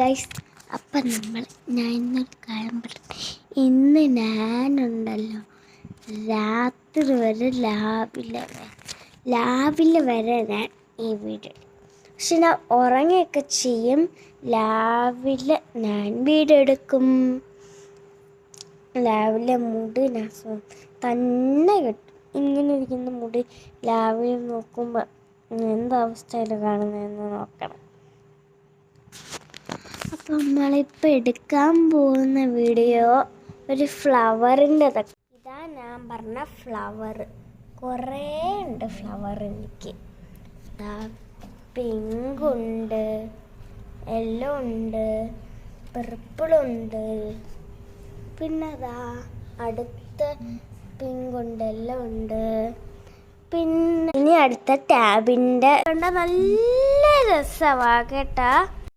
Guys, അപ്പം ഞാൻ ഇന്നൊരു കാര്യം പറഞ്ഞു. ഇന്ന് ഞാനുണ്ടല്ലോ രാത്രി വരെ രാവിലെ വരെ ഞാൻ ഈ വീഡിയോ, പക്ഷെ ഞാൻ ഉറങ്ങിയൊക്കെ ചെയ്യും. രാവിലെ ഞാൻ വീഡിയോ എടുക്കും. രാവിലെ മുടി ഞാൻ തന്നെ കിട്ടും. ഇങ്ങനെ ഇരിക്കുന്ന മുടി രാവിലെ നോക്കുമ്പോൾ എന്തവസ്ഥയിൽ കാണുന്നതെന്ന് നോക്കണം. അപ്പം നമ്മളിപ്പോൾ എടുക്കാൻ പോകുന്ന വീഡിയോ ഒരു ഫ്ലവറിൻ്റെതൊക്കെ. ഇതാ ഞാൻ പറഞ്ഞ ഫ്ലവർ. കുറേ ഉണ്ട് ഫ്ലവർ. എനിക്ക് പിങ്ക് ഉണ്ട്, യെല്ലോ ഉണ്ട്, പർപ്പിളുണ്ട്, പിന്നെ അടുത്ത പിങ്ക് ഉണ്ട്, യെല്ലോ ഉണ്ട്. പിന്നെ ഇനി അടുത്ത ടാബിൻ്റെ നല്ല രസമാണ് കേട്ടാ.